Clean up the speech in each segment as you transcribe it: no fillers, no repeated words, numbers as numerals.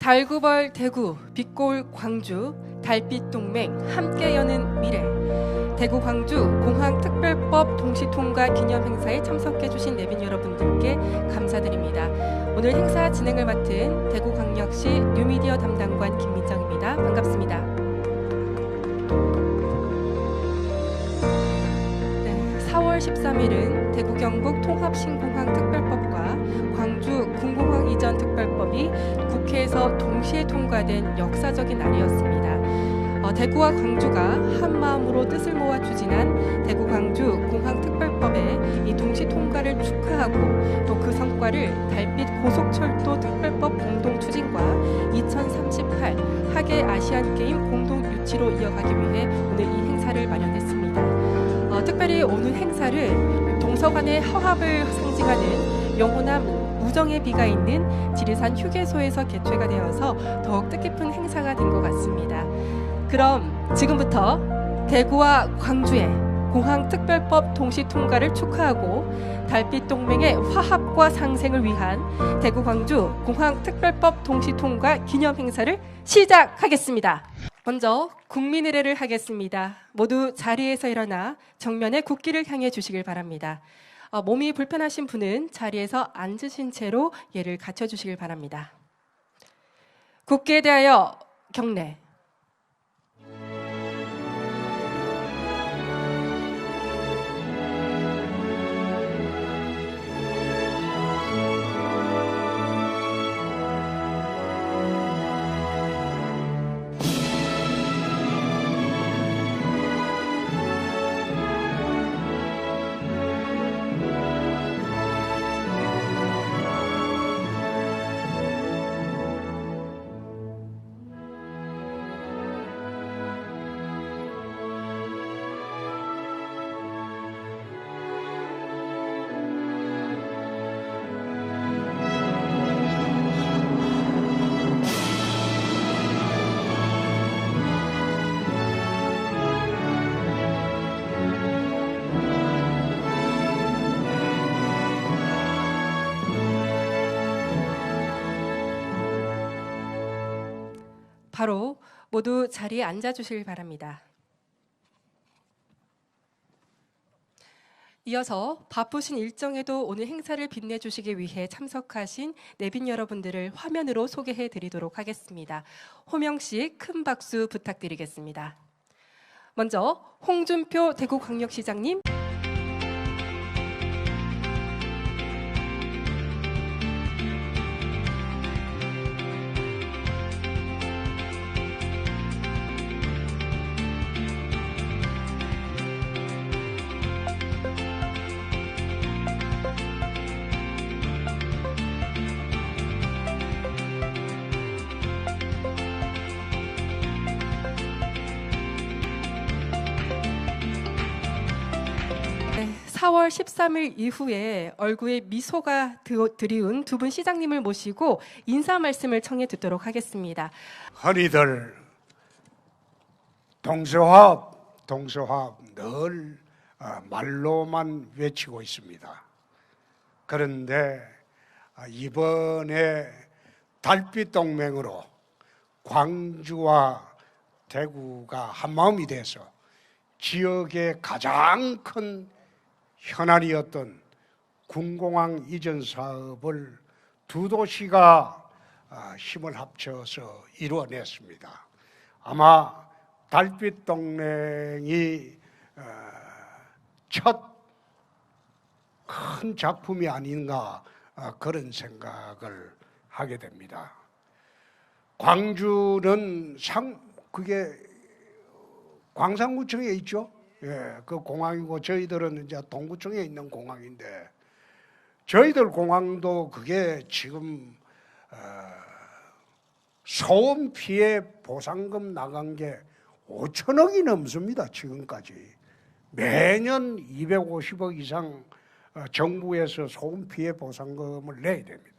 달구벌 대구, 빛고울 광주, 달빛 동맹 함께 여는 미래. 대구 광주 공항특별법 동시통과 기념 행사에 참석해 주신 내빈 여러분들께 감사드립니다. 오늘 행사 진행을 맡은 대구광역시 뉴미디어 담당관 김민정입니다. 반갑습니다. 4월 13일은 대구 경북 통합신공항특별법과 광주 군공항 이전 특별법이 국회에서 동시에 통과된 역사적인 날이었습니다. 대구와 광주가 한 마음으로 뜻을 모아 추진한 대구 광주 공항특별법의 이 동시 통과를 축하하고 또 그 성과를 달빛 고속철도 특별법 공동 추진과 2038 하계 아시안 게임 공동 유치로 이어가기 위해 오늘 이 행사를 마련했습니다. 특별히 오늘 행사를 동서간의 화합을 상징하는 영호남 우정의 비가 있는 지리산 휴게소에서 개최가 되어서 더욱 뜻깊은 행사가 된 것 같습니다. 그럼 지금부터 대구와 광주의 공항특별법 동시 통과를 축하하고 달빛 동맹의 화합과 상생을 위한 대구 광주 공항특별법 동시 통과 기념 행사를 시작하겠습니다. 먼저 국민 의례를 하겠습니다. 모두 자리에서 일어나 정면에 국기를 향해 주시길 바랍니다. 몸이 불편하신 분은 자리에서 앉으신 채로 예를 갖춰 주시길 바랍니다. 국기에 대하여 경례. 바로 모두 자리에 앉아 주시길 바랍니다. 이어서 바쁘신 일정에도 오늘 행사를 빛내주시기 위해 참석하신 내빈 여러분들을 화면으로 소개해 드리도록 하겠습니다. 호명식 큰 박수 부탁드리겠습니다. 먼저 홍준표 대구광역시장님, 네, 4월 13일 이후에 얼굴에 미소가 드리운 두 분 시장님을 모시고 인사 말씀을 청해 듣도록 하겠습니다. 흔히들 동서화합 늘 말로만 외치고 있습니다. 그런데 이번에 달빛 동맹으로 광주와 대구가 한마음이 돼서 지역의 가장 큰 현안이었던 군공항 이전 사업을 두 도시가 힘을 합쳐서 이루어냈습니다. 아마 달빛 동맹이 첫 큰 작품이 아닌가 그런 생각을 하게 됩니다. 광주는 그게 광산구청에 있죠. 예, 그 공항이고 저희들은 이제 동구청에 있는 공항인데 저희들 공항도 그게 지금 소음 피해 보상금 나간 게 5천억이 넘습니다. 지금까지 매년 250억 이상 정부에서 소음 피해 보상금을 내야 됩니다.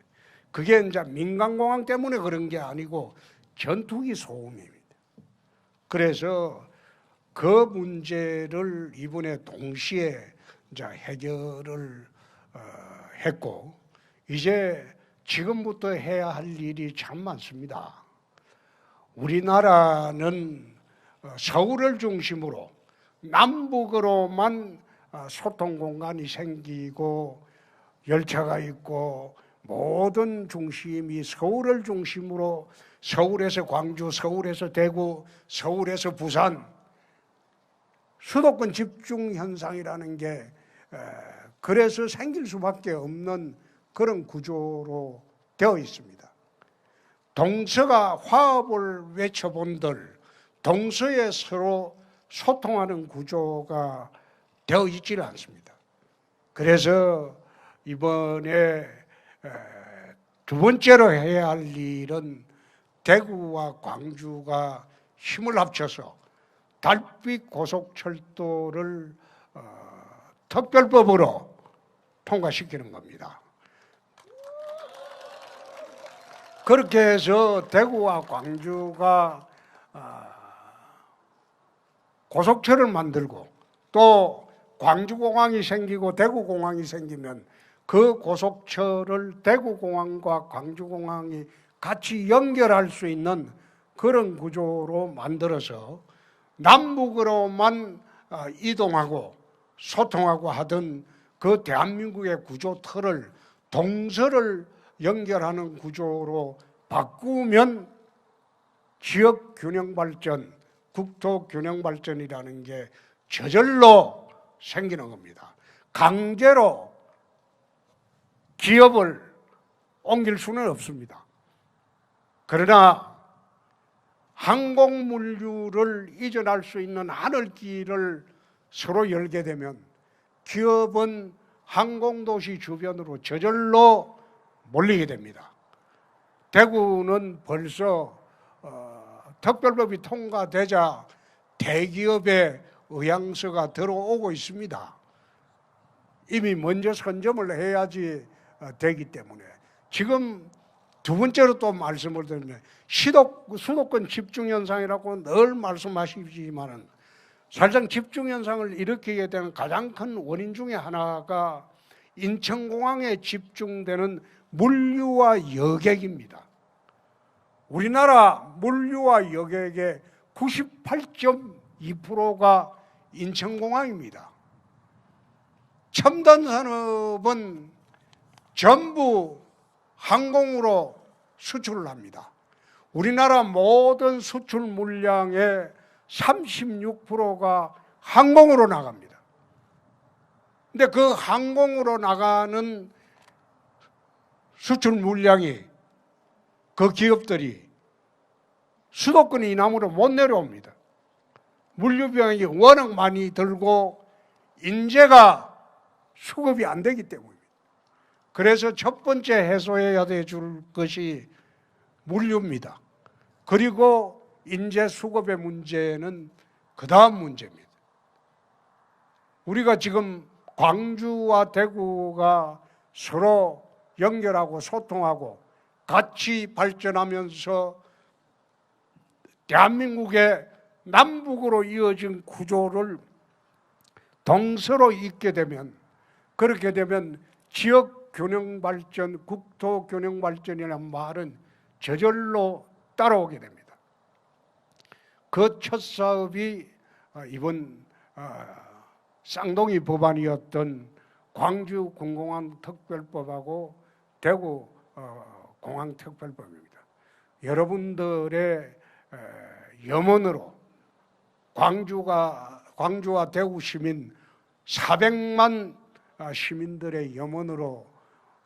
그게 이제 민간공항 때문에 그런 게 아니고 전투기 소음입니다. 그래서 그 문제를 이번에 동시에 이제 해결을 했고 이제 지금부터 해야 할 일이 참 많습니다. 우리나라는 서울을 중심으로 남북으로만 소통 공간이 생기고 열차가 있고 모든 중심이 서울을 중심으로 서울에서 광주, 서울에서 대구, 서울에서 부산 수도권 집중 현상이라는 게 그래서 생길 수밖에 없는 그런 구조로 되어 있습니다. 동서가 화합을 외쳐본들 동서에 서로 소통하는 구조가 되어 있지는 않습니다. 그래서 이번에 두 번째로 해야 할 일은 대구와 광주가 힘을 합쳐서 달빛 고속철도를 특별법으로 통과시키는 겁니다. 그렇게 해서 대구와 광주가 고속철을 만들고 또 광주공항이 생기고 대구공항이 생기면 그 고속철을 대구공항과 광주공항이 같이 연결할 수 있는 그런 구조로 만들어서 남북으로만 이동하고 소통하고 하던 그 대한민국의 구조 틀을 동서를 연결하는 구조로 바꾸면 지역 균형 발전, 국토 균형 발전이라는 게 저절로 생기는 겁니다. 강제로 기업을 옮길 수는 없습니다. 그러나 항공물류를 이전할 수 있는 하늘길을 서로 열게 되면 기업은 항공도시 주변으로 저절로 몰리게 됩니다. 대구는 벌써 특별법이 통과되자 대기업의 의향서가 들어오고 있습니다. 이미 먼저 선점을 해야지 되기 때문에 지금 두 번째로 또 말씀을 드리면 수도권 집중현상이라고 늘 말씀하시지만은 사실상 집중현상을 일으키게 되는 가장 큰 원인 중에 하나가 인천공항에 집중되는 물류와 여객입니다. 우리나라 물류와 여객의 98.2%가 인천공항입니다. 첨단 산업은 전부 항공으로 수출을 합니다. 우리나라 모든 수출 물량의 36%가 항공으로 나갑니다. 근데 그 항공으로 나가는 수출 물량이 그 기업들이 수도권 이남으로 못 내려옵니다. 물류비용이 워낙 많이 들고 인재가 수급이 안 되기 때문입니다. 그래서 첫 번째 해소해야 될 것이 물류입니다. 그리고 인재 수급의 문제는 그 다음 문제입니다. 우리가 지금 광주와 대구가 서로 연결하고 소통하고 같이 발전하면서 대한민국의 남북으로 이어진 구조를 동서로 잇게 되면 그렇게 되면 지역 균형 발전, 국토 균형 발전이라는 말은 저절로 따라오게 됩니다. 그 첫 사업이 이번 쌍둥이 법안이었던 광주 군공항 특별법하고 대구 공항 특별법입니다. 여러분들의 염원으로 광주와 대구 시민 400만 시민들의 염원으로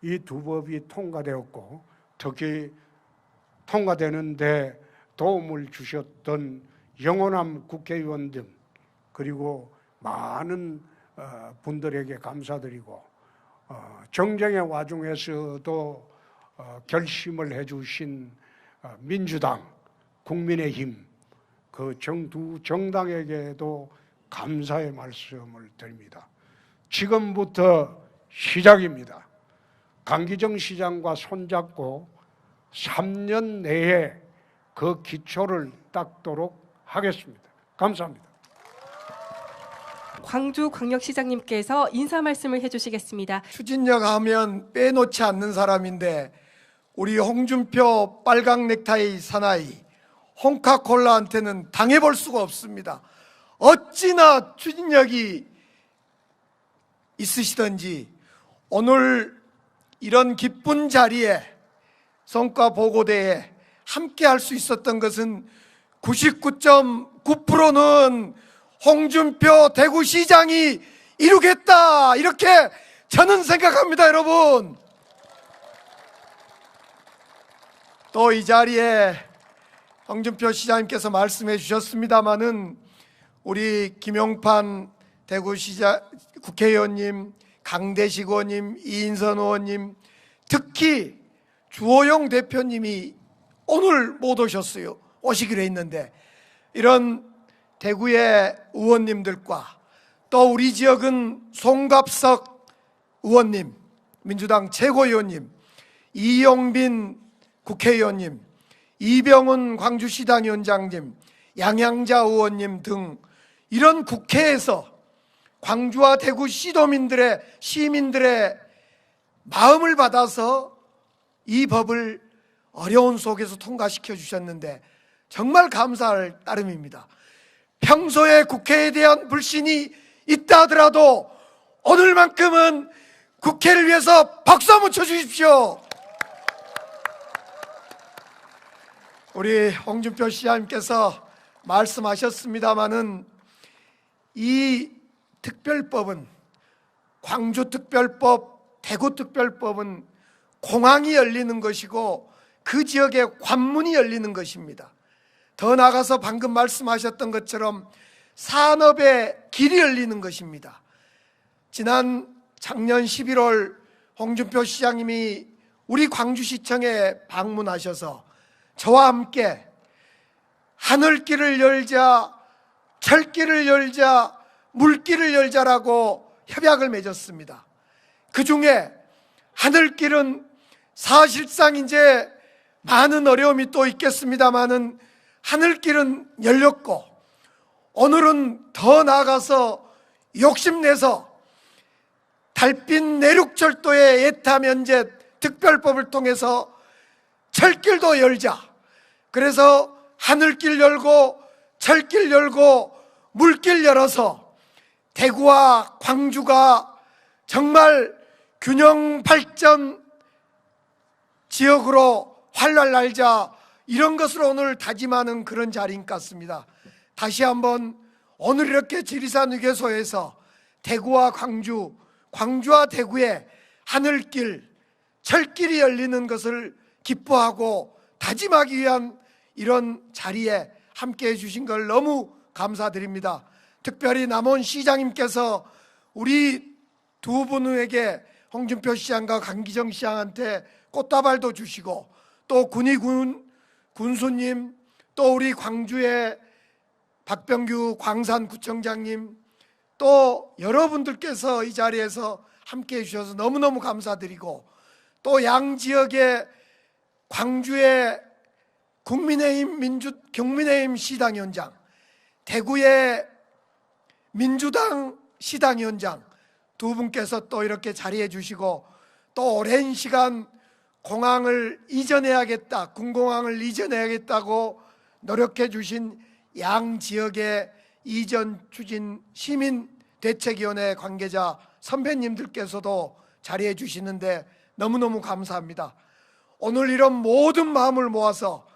이 두 법이 통과되었고 특히 통과되는데 도움을 주셨던 영호남 국회의원 등 그리고 많은 분들에게 감사드리고 정쟁의 와중에서도 결심을 해주신 민주당, 국민의힘 그 두 정당에게도 감사의 말씀을 드립니다. 지금부터 시작입니다. 강기정 시장과 손잡고 3년 내에 그 기초를 닦도록 하겠습니다. 감사합니다. 광주광역시장님께서 인사 말씀을 해주시겠습니다. 추진력 하면 빼놓지 않는 사람인데 우리 홍준표 빨강 넥타이 사나이 홍카콜라한테는 당해볼 수가 없습니다. 어찌나 추진력이 있으시던지 오늘 이런 기쁜 자리에 성과 보고대에 함께 할 수 있었던 것은 99.9%는 홍준표 대구시장이 이루겠다, 이렇게 저는 생각합니다. 여러분, 또 이 자리에 홍준표 시장님께서 말씀해 주셨습니다마는 우리 김용판 대구시장 국회의원님, 강대식 의원님, 이인선 의원님, 특히 주호영 대표님이 오늘 못 오셨어요. 오시기로 했는데, 이런 대구의 의원님들과 또 우리 지역은 송갑석 의원님, 민주당 최고위원님, 이용빈 국회의원님, 이병훈 광주시당 위원장님, 양양자 의원님 등 이런 국회에서 광주와 대구 시민들의 마음을 받아서 이 법을 어려운 속에서 통과시켜 주셨는데 정말 감사할 따름입니다. 평소에 국회에 대한 불신이 있다 하더라도 오늘만큼은 국회를 위해서 박수 한번 쳐주십시오. 우리 홍준표 시장님께서 말씀하셨습니다마는 이 특별법은, 광주특별법, 대구특별법은 공항이 열리는 것이고 그 지역에 관문이 열리는 것입니다. 더 나아가서 방금 말씀하셨던 것처럼 산업의 길이 열리는 것입니다. 작년 11월 홍준표 시장님이 우리 광주시청에 방문하셔서 저와 함께 하늘길을 열자, 철길을 열자, 물길을 열자라고 협약을 맺었습니다. 그 중에 하늘길은 사실상 이제 많은 어려움이 또 있겠습니다마는 하늘길은 열렸고, 오늘은 더 나아가서 욕심내서 달빛 내륙철도의 예타 면제 특별법을 통해서 철길도 열자. 그래서 하늘길 열고 철길 열고 물길 열어서 대구와 광주가 정말 균형 발전 지역으로 활활 날자, 이런 것을 오늘 다짐하는 그런 자리인 것 같습니다. 다시 한번 오늘 이렇게 지리산 휴게소에서 대구와 광주, 광주와 대구의 하늘길, 철길이 열리는 것을 기뻐하고 다짐하기 위한 이런 자리에 함께해 주신 걸 너무 감사드립니다. 특별히 남원 시장님께서 우리 두 분에게, 홍준표 시장과 강기정 시장한테 꽃다발도 주시고, 또 군수님, 또 우리 광주의 박병규 광산구청장님, 또 여러분들께서 이 자리에서 함께해 주셔서 너무너무 감사드리고, 또 양 지역의 광주의 국민의힘 시당위원장, 대구의 민주당 시당위원장 두 분께서 또 이렇게 자리해 주시고, 또 오랜 시간 공항을 이전해야겠다, 군공항을 이전해야겠다고 노력해 주신 양 지역의 이전 추진 시민대책위원회 관계자 선배님들께서도 자리해 주시는데 너무너무 감사합니다. 오늘 이런 모든 마음을 모아서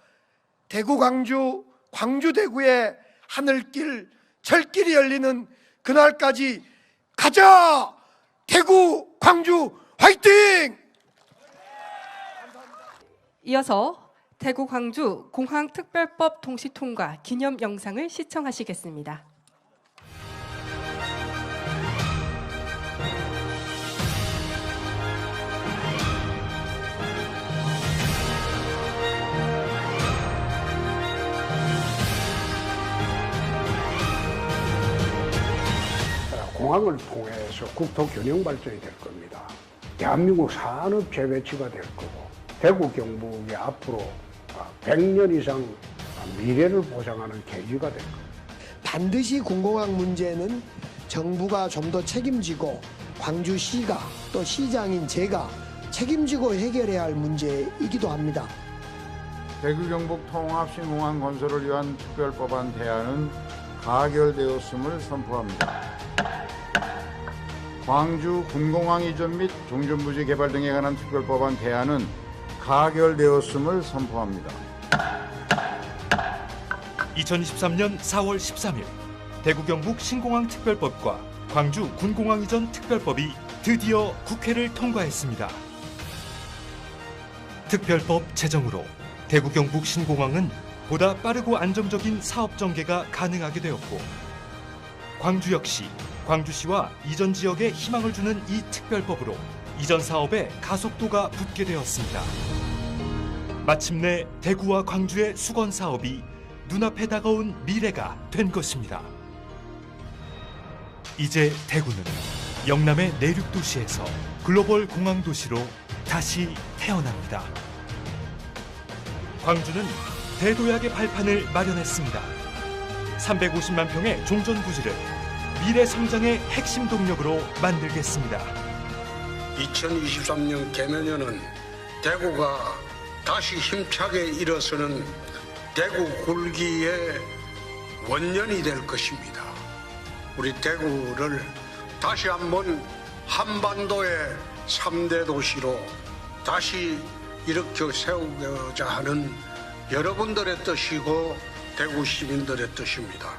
대구 광주, 광주 대구의 하늘길, 철길이 열리는 그날까지 가자! 대구 광주 화이팅! 이어서 대구 광주 공항특별법 동시통과 기념 영상을 시청하시겠습니다. 공항을 통해서 국토 균형 발전이 될 겁니다. 대한민국 산업 재배치가 될 거고, 대구 경북이 앞으로 100년 이상 미래를 보장하는 계기가 될 겁니다. 반드시 군공항 문제는 정부가 좀 더 책임지고 광주시가 또 시장인 제가 책임지고 해결해야 할 문제이기도 합니다. 대구 경북 통합신공항 건설을 위한 특별법안 대안은 가결되었음을 선포합니다. 광주 군공항 이전 및 종전부지 개발 등에 관한 특별법안 대안은 가결되었음을 선포합니다. 2023년 4월 13일 대구 경북 신공항 특별법과 광주 군공항 이전 특별법이 드디어 국회를 통과했습니다. 특별법 제정으로 대구 경북 신공항은 보다 빠르고 안정적인 사업 전개가 가능하게 되었고, 광주 역시 광주시와 이전 지역에 희망을 주는 이 특별법으로 이전 사업에 가속도가 붙게 되었습니다. 마침내 대구와 광주의 수건 사업이 눈앞에 다가온 미래가 된 것입니다. 이제 대구는 영남의 내륙 도시에서 글로벌 공항 도시로 다시 태어납니다. 광주는 대도약의 발판을 마련했습니다. 350만 평의 종전 부지를 미래 성장의 핵심 동력으로 만들겠습니다. 2023년 개면에는 대구가 다시 힘차게 일어서는 대구 굴기의 원년이 될 것입니다. 우리 대구를 다시 한번 한반도의 3대 도시로 다시 일으켜 세우고자 하는 여러분들의 뜻이고 대구 시민들의 뜻입니다.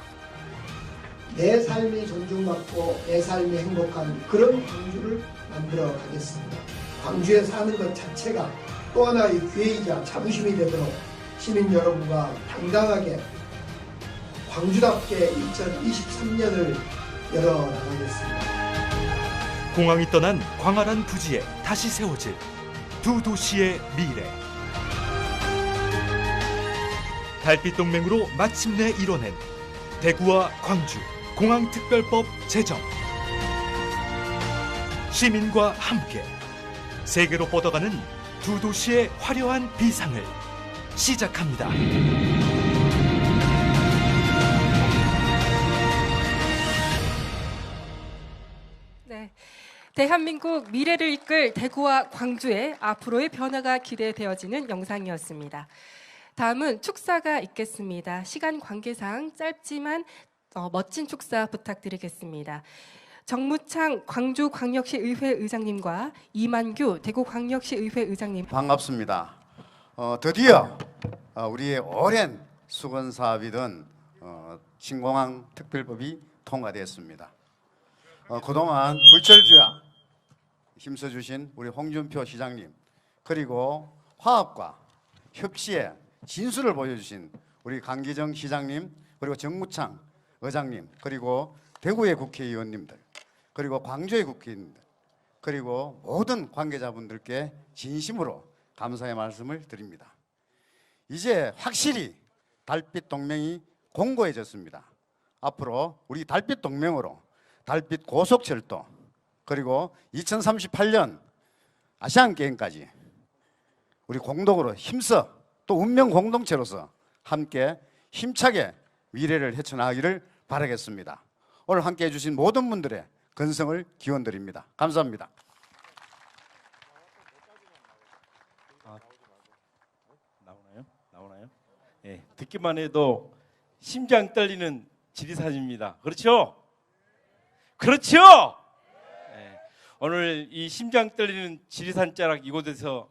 내 삶이 존중받고 내 삶이 행복한 그런 광주를 만들어 가겠습니다. 광주에 사는 것 자체가 또 하나의 기회이자 자부심이 되도록 시민 여러분과 당당하게 광주답게 2023년을 열어나가겠습니다. 공항이 떠난 광활한 부지에 다시 세워질 두 도시의 미래. 달빛 동맹으로 마침내 이뤄낸 대구와 광주 공항특별법 제정. 시민과 함께 세계로 뻗어가는 두 도시의 화려한 비상을 시작합니다. 네, 대한민국 미래를 이끌 대구와 광주의 앞으로의 변화가 기대되어지는 영상이었습니다. 다음은 축사가 있겠습니다. 시간 관계상 짧지만 멋진 축사 부탁드리겠습니다. 정무창 광주광역시 의회 의장님과 이만규 대구광역시 의회 의장님. 반갑습니다. 드디어 우리의 오랜 수건 사업이던 신공항 특별법이 통과되었습니다. 그동안 불철주야 힘써주신 우리 홍준표 시장님, 그리고 화합과 협치에 진수를 보여주신 우리 강기정 시장님, 그리고 정무창 의장님, 그리고 대구의 국회의원님들, 그리고 광주의 국회의원님들, 그리고 모든 관계자분들께 진심으로 감사의 말씀을 드립니다. 이제 확실히 달빛 동맹이 공고해졌습니다. 앞으로 우리 달빛 동맹으로 달빛 고속철도, 그리고 2038년 아시안 게임까지 우리 공동으로 힘써 또 운명 공동체로서 함께 힘차게 미래를 헤쳐나가기를 바라겠습니다. 오늘 함께해 주신 모든 분들의 건성을 기원드립니다. 감사합니다. 나오나요? 예, 듣기만 해도 심장 떨리는 지리산입니다. 그렇죠? 그렇죠? 예, 오늘 이 심장 떨리는 지리산 자락 이곳에서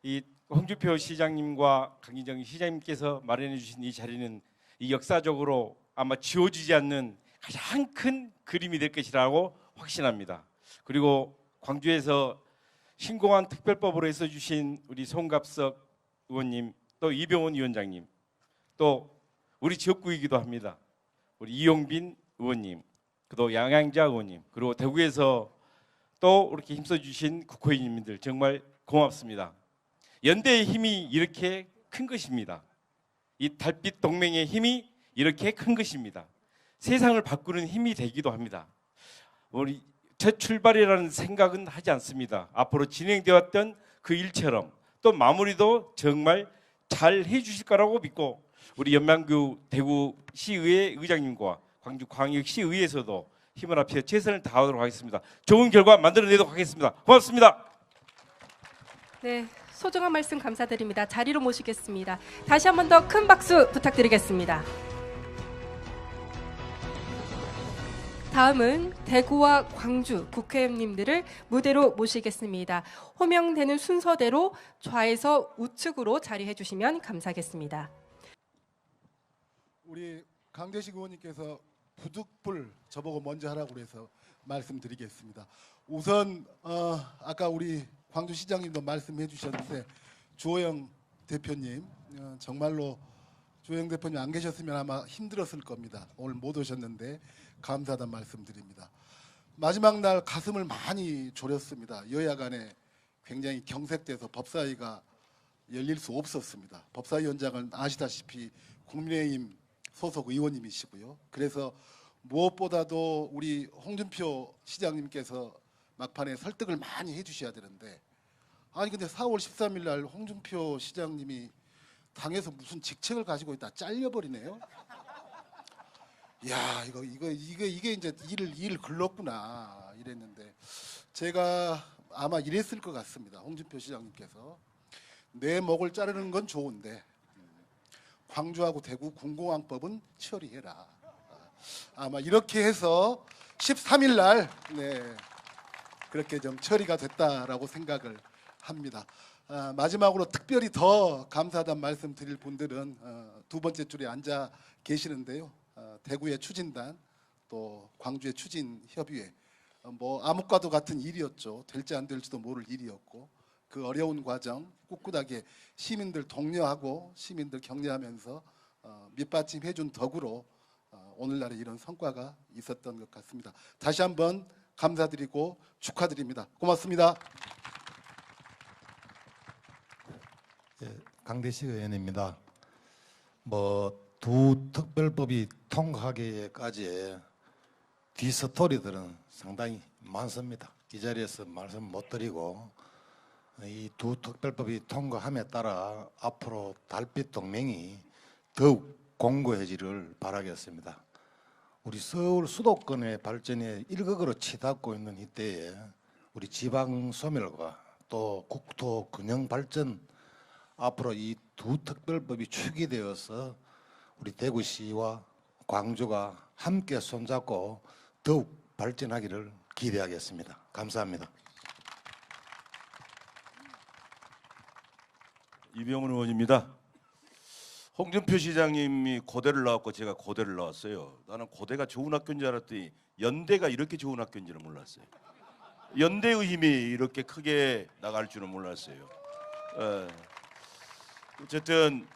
이 홍준표 시장님과 강기정 시장님께서 마련해 주신 이 자리는 이 역사적으로 아마 지워지지 않는 가장 큰 그림이 될 것이라고 확신합니다. 그리고 광주에서 신공항 특별법으로 해서 주신 우리 송갑석 의원님, 또 이병헌 위원장님, 또 우리 지역구이기도 합니다. 우리 이용빈 의원님, 또 양양자 의원님, 그리고 대구에서 또 이렇게 힘써주신 국회의원님들 정말 고맙습니다. 연대의 힘이 이렇게 큰 것입니다. 이 달빛 동맹의 힘이 이렇게 큰 것입니다. 세상을 바꾸는 힘이 되기도 합니다. 우리 첫 출발이라는 생각은 하지 않습니다. 앞으로 진행되었던 그 일처럼 또 마무리도 정말 잘 해주실 거라고 믿고, 우리 연만규 대구시의회 의장님과 광주광역시의회에서도 힘을 합쳐 최선을 다하도록 하겠습니다. 좋은 결과 만들어내도록 하겠습니다. 고맙습니다. 네, 소중한 말씀 감사드립니다. 자리로 모시겠습니다. 다시 한 번 더 큰 박수 부탁드리겠습니다. 다음은 대구와 광주 국회의원님들을 무대로 모시겠습니다. 호명되는 순서대로 좌에서 우측으로 자리해 주시면 감사하겠습니다. 우리 강대식 의원님께서 부득불 저보고 먼저 하라고 그래서 말씀드리겠습니다. 우선 아까 우리 광주시장님도 말씀해 주셨는데 주호영 대표님 정말로 주호영 대표님 안 계셨으면 아마 힘들었을 겁니다. 오늘 못 오셨는데 감사하다는 말씀드립니다. 마지막 날 가슴을 많이 졸였습니다. 여야 간에 굉장히 경색돼서 법사위가 열릴 수 없었습니다. 법사위원장은 아시다시피 국민의힘 소속 의원님이시고요. 그래서 무엇보다도 우리 홍준표 시장님께서 막판에 설득을 많이 해주셔야 되는데 아니 근데 4월 13일 날 홍준표 시장님이 당에서 무슨 직책을 가지고 있다 잘려버리네요. 야 이게 이제 일을 글렀구나 이랬는데 제가 아마 이랬을 것 같습니다. 홍준표 시장님께서 내 목을 자르는 건 좋은데 광주하고 대구 군공항법은 처리해라. 아마 이렇게 해서 13일 날 그렇게 좀 처리가 됐다라고 생각을 합니다. 마지막으로 특별히 더 감사하다는 말씀 드릴 분들은 두 번째 줄에 앉아 계시는데요. 대구의 추진단 또 광주의 추진협의회 뭐 암흑과도 같은 일이었죠. 될지 안 될지도 모를 일이었고 그 어려운 과정 꿋꿋하게 시민들 독려하고 시민들 격려하면서 밑받침해준 덕으로 오늘날의 이런 성과가 있었던 것 같습니다. 다시 한번 감사드리고 축하드립니다. 고맙습니다. 강대식 의원입니다. 두 특별법이 통과하기까지 뒷스토리들은 상당히 많습니다. 이 자리에서 말씀 못 드리고 이 두 특별법이 통과함에 따라 앞으로 달빛 동맹이 더욱 공고해지를 바라겠습니다. 우리 서울 수도권의 발전에 일극으로 치닫고 있는 이때에 우리 지방 소멸과 또 국토 균형 발전 앞으로 이 두 특별법이 축이 되어서 우리 대구시와 광주가 함께 손잡고 더욱 발전하기를 기대하겠습니다. 감사합니다. 이병훈 의원입니다. 홍준표 시장님이 고대를 나왔고 제가 고대를 나왔어요. 나는 고대가 좋은 학교인 줄 알았더니 연대가 이렇게 좋은 학교인지는 몰랐어요. 연대의 힘이 이렇게 크게 나갈 줄은 몰랐어요. 어쨌든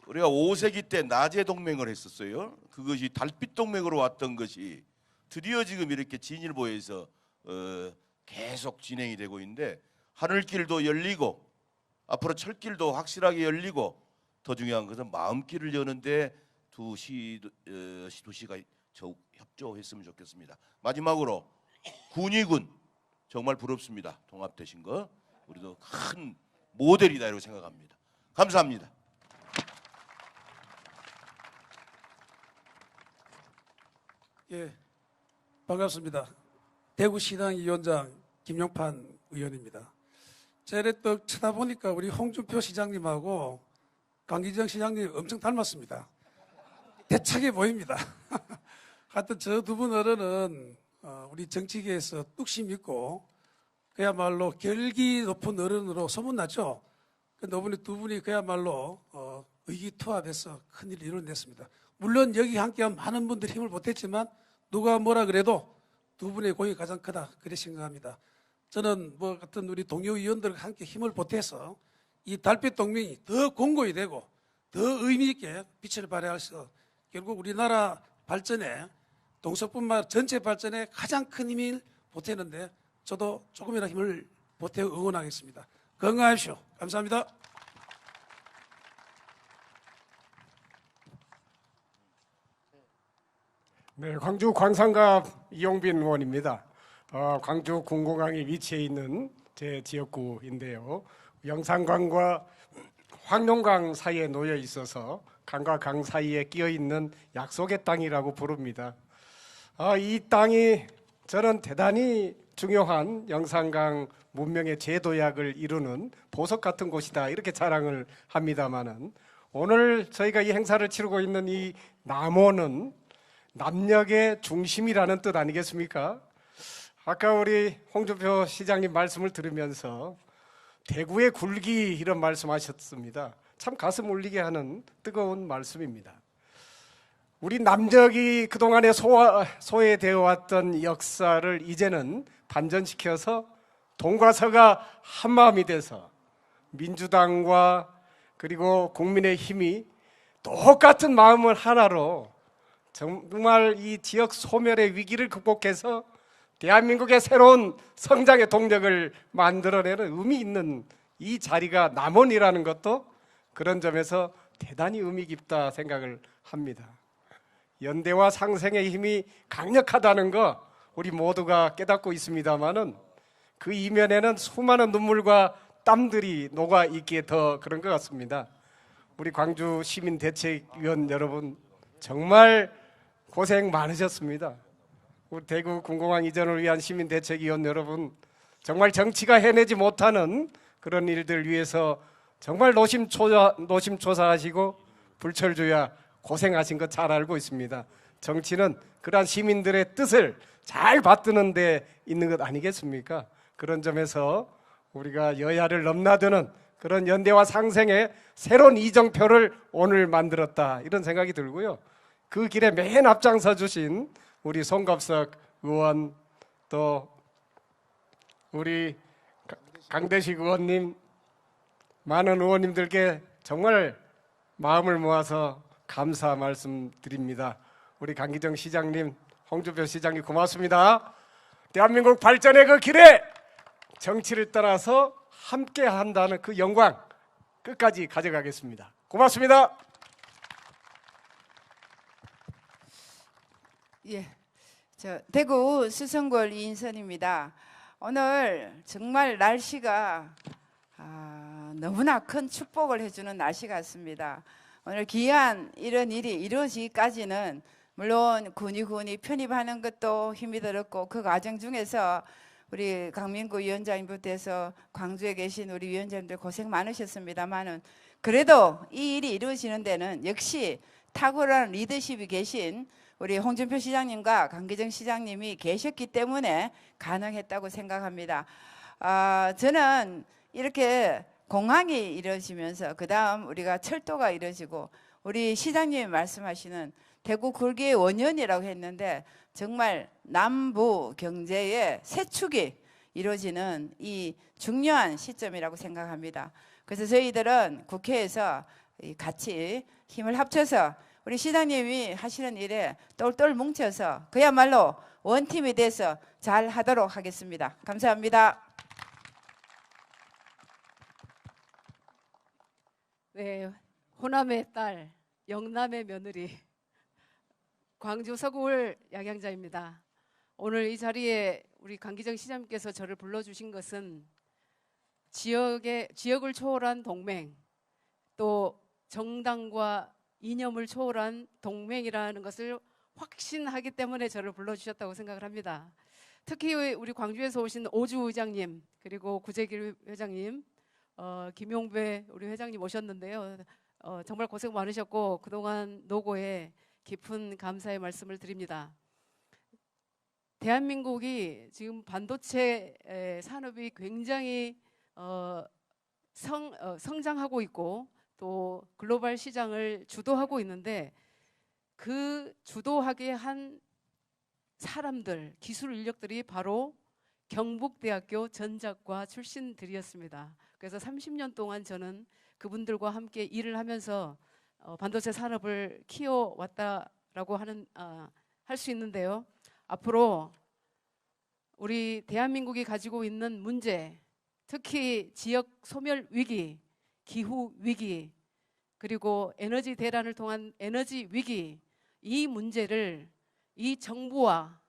우리가 5세기 때 나제 동맹을 했었어요. 그것이 달빛 동맹으로 왔던 것이 드디어 지금 이렇게 진일보에서 계속 진행이 되고 있는데 하늘길도 열리고 앞으로 철길도 확실하게 열리고 더 중요한 것은 마음길을 여는데 두 시가 더욱 협조했으면 좋겠습니다. 마지막으로 군의군 정말 부럽습니다. 통합되신 거 우리도 큰 모델이다 이렇게 생각합니다. 감사합니다. 예, 반갑습니다. 대구시당위원장 김용판 의원입니다. 제가 이렇게 쳐다보니까 우리 홍준표 시장님하고 강기정 시장님 엄청 닮았습니다. 대차게 보입니다. 하여튼 저 두 분 어른은 우리 정치계에서 뚝심 있고 그야말로 결기 높은 어른으로 소문났죠. 근데 두 분이 그야말로 의기투합해서 큰일을 이뤄냈습니다. 물론 여기 함께한 많은 분들이 힘을 보탰지만 누가 뭐라 그래도 두 분의 공이 가장 크다 그렇게 생각합니다. 저는 같은 우리 동료 의원들과 함께 힘을 보태서 이 달빛 동맹이 더 공고히 되고 더 의미 있게 빛을 발해서 결국 우리나라 발전에 동서뿐만 전체 발전에 가장 큰 힘을 보태는데 저도 조금이나 힘을 보태어 응원하겠습니다. 건강하십시오. 감사합니다. 네, 광주 관상갑 이용빈 의원입니다. 광주 군공항에 위치해 있는 제 지역구인데요. 영산강과 황룡강 사이에 놓여 있어서 강과 강 사이에 끼어 있는 약속의 땅이라고 부릅니다. 이 땅이 저는 대단히 중요한 영산강 문명의 제도약을 이루는 보석 같은 곳이다 이렇게 자랑을 합니다마는 오늘 저희가 이 행사를 치르고 있는 이 남원은 남녘의 중심이라는 뜻 아니겠습니까? 아까 우리 홍준표 시장님 말씀을 들으면서 대구의 굴기 이런 말씀하셨습니다. 참 가슴 울리게 하는 뜨거운 말씀입니다. 우리 남녘이 그동안에 소외되어 왔던 역사를 이제는 반전시켜서 동과 서가 한마음이 돼서 민주당과 그리고 국민의힘이 똑같은 마음을 하나로 정말 이 지역 소멸의 위기를 극복해서 대한민국의 새로운 성장의 동력을 만들어내는 의미 있는 이 자리가 남원이라는 것도 그런 점에서 대단히 의미 깊다 생각을 합니다. 연대와 상생의 힘이 강력하다는 거 우리 모두가 깨닫고 있습니다마는 그 이면에는 수많은 눈물과 땀들이 녹아 있기에 더 그런 것 같습니다. 우리 광주 시민대책위원 여러분 정말 고생 많으셨습니다. 우리 대구 군공항 이전을 위한 시민대책위원 여러분 정말 정치가 해내지 못하는 그런 일들 위해서 정말 노심초사하시고 불철주야 고생하신 거 잘 알고 있습니다. 정치는 그러한 시민들의 뜻을 잘 받드는 데 있는 것 아니겠습니까? 그런 점에서 우리가 여야를 넘나드는 그런 연대와 상생의 새로운 이정표를 오늘 만들었다 이런 생각이 들고요. 그 길에 맨 앞장서 주신 우리 송갑석 의원 또 우리 강대식 의원님 많은 의원님들께 정말 마음을 모아서 감사 말씀드립니다. 우리 강기정 시장님, 홍준표 시장님 고맙습니다. 대한민국 발전의 그 길에 정치를 떠나서 함께 한다는 그 영광 끝까지 가져가겠습니다. 고맙습니다. 예, 저 대구 수성골 이인선입니다. 오늘 정말 날씨가 너무나 큰 축복을 해주는 날씨 같습니다. 오늘 귀한 이런 일이 이루어지기까지는 물론 군이 편입하는 것도 힘이 들었고 그 과정 중에서 우리 강민구 위원장님부터 해서 광주에 계신 우리 위원장님들 고생 많으셨습니다만은 그래도 이 일이 이루어지는 데는 역시 탁월한 리더십이 계신 우리 홍준표 시장님과 강기정 시장님이 계셨기 때문에 가능했다고 생각합니다. 저는 이렇게 공항이 이루어지면서 그 다음 우리가 철도가 이루어지고 우리 시장님이 말씀하시는 대구 굴기의 원년이라고 했는데 정말 남부 경제의 새 축이 이루어지는 이 중요한 시점이라고 생각합니다. 그래서 저희들은 국회에서 같이 힘을 합쳐서 우리 시장님이 하시는 일에 똘똘 뭉쳐서 그야말로 원팀이 돼서 잘 하도록 하겠습니다. 감사합니다. 네, 호남의 딸, 영남의 며느리, 광주 서구울 양양자입니다. 오늘 이 자리에 우리 강기정 시장님께서 저를 불러주신 것은 지역을 초월한 동맹, 또 정당과 이념을 초월한 동맹이라는 것을 확신하기 때문에 저를 불러주셨다고 생각을 합니다. 특히 우리 광주에서 오신 오주 의장님 그리고 구재길 회장님, 김용배 우리 회장님 오셨는데요. 정말 고생 많으셨고 그동안 노고에 깊은 감사의 말씀을 드립니다. 대한민국이 지금 반도체 산업이 굉장히 성장하고 있고 또 글로벌 시장을 주도하고 있는데 그 주도하게 한 사람들, 기술 인력들이 바로 경북대학교 전작과 출신들이었습니다. 그래서 30년 동안 저는 그분들과 함께 일을 하면서 반도체 산업을 키워왔다라고 할 수 있는데요. 앞으로 우리 대한민국이 가지고 있는 문제, 특히 지역 소멸 위기, 기후 위기, 그리고 에너지 대란을 통한 에너지 위기, 이 문제를 이 정부와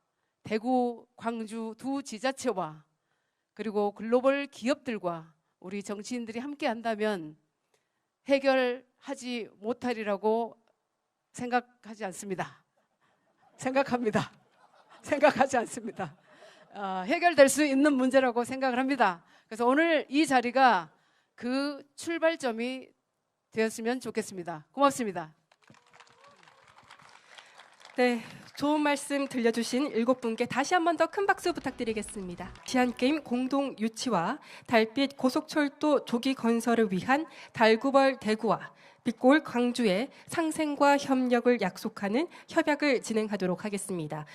대구, 광주 두 지자체와 그리고 글로벌 기업들과 우리 정치인들이 함께 한다면 해결하지 못하리라고 생각하지 않습니다. 생각합니다. 생각하지 않습니다. 해결될 수 있는 문제라고 생각을 합니다. 그래서 오늘 이 자리가 그 출발점이 되었으면 좋겠습니다. 고맙습니다. 네, 좋은 말씀 들려주신 7분께 다시 한 번 더 큰 박수 부탁드리겠습니다. 아시안게임 공동 유치와 달빛 고속철도 조기 건설을 위한 달구벌 대구와 빛골 광주의 상생과 협력을 약속하는 협약을 진행하도록 하겠습니다.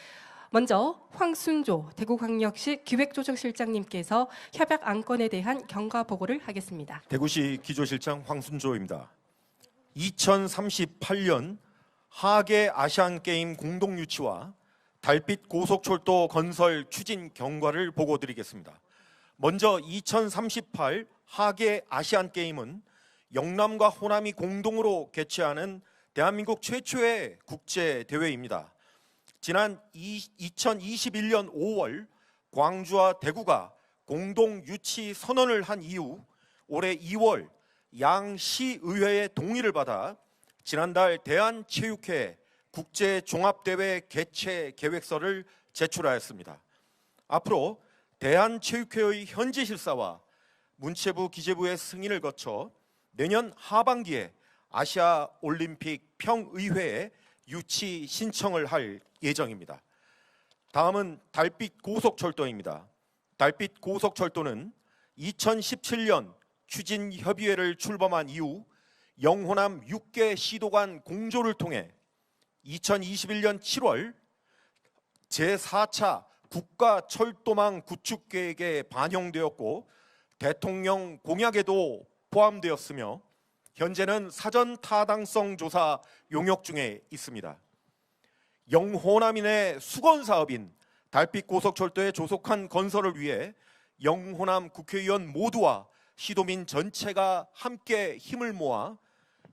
먼저 황순조 대구광역시 기획조정실장님께서 협약 안건에 대한 경과 보고를 하겠습니다. 대구시 기조실장 황순조입니다. 2038년 하계 아시안게임 공동유치와 달빛 고속철도 건설 추진 경과를 보고드리겠습니다. 먼저 2038 하계 아시안게임은 영남과 호남이 공동으로 개최하는 대한민국 최초의 국제대회입니다. 지난 2021년 5월 광주와 대구가 공동 유치 선언을 한 이후 올해 2월 양시의회의 동의를 받아 지난달 대한체육회 국제종합대회 개최 계획서를 제출하였습니다. 앞으로 대한체육회의 현지 실사와 문체부 기재부의 승인을 거쳐 내년 하반기에 아시아올림픽 평의회에 유치 신청을 할 예정입니다. 다음은 달빛 고속철도입니다. 달빛 고속철도는 2017년 추진협의회를 출범한 이후 영호남 6개 시도 간 공조를 통해 2021년 7월 제4차 국가철도망 구축 계획에 반영되었고 대통령 공약에도 포함되었으며 현재는 사전 타당성 조사 용역 중에 있습니다. 영호남인의 수건 사업인 달빛 고속철도의 조속한 건설을 위해 영호남 국회의원 모두와 시도민 전체가 함께 힘을 모아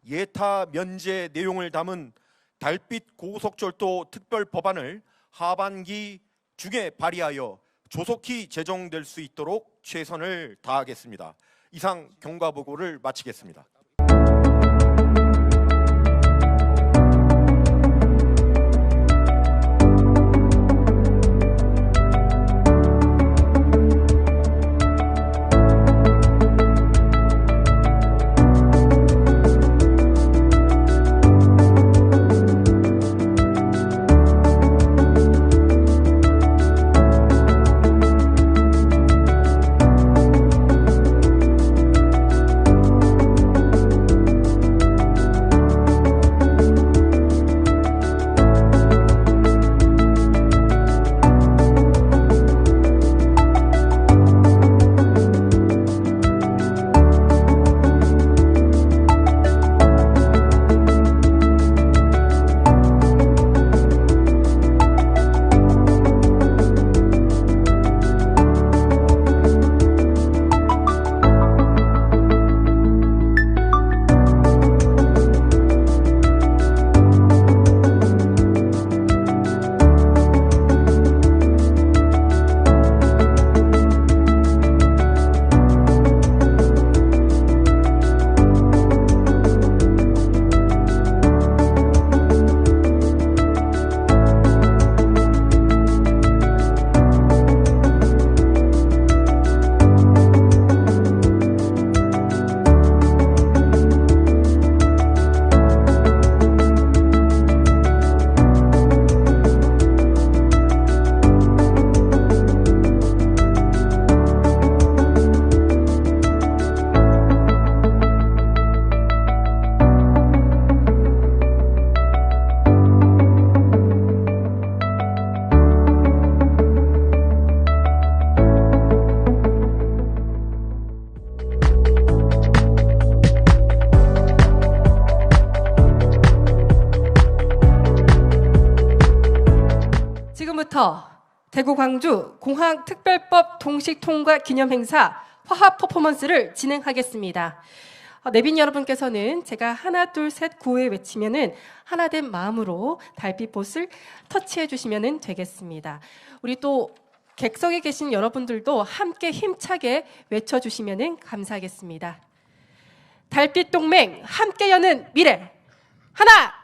예타 면제 내용을 담은 달빛 고속철도 특별 법안을 하반기 중에 발의하여 조속히 제정될 수 있도록 최선을 다하겠습니다. 이상 경과 보고를 마치겠습니다. 지금부터 대구 광주 공항 특별법 동식 통과 기념 행사 화합 퍼포먼스를 진행하겠습니다. 내빈 여러분께서는 제가 하나 둘 셋 구호에 외치면은 하나된 마음으로 달빛봇을 터치해 주시면 되겠습니다. 우리 또 객석에 계신 여러분들도 함께 힘차게 외쳐주시면 감사하겠습니다. 달빛 동맹 함께 여는 미래. 하나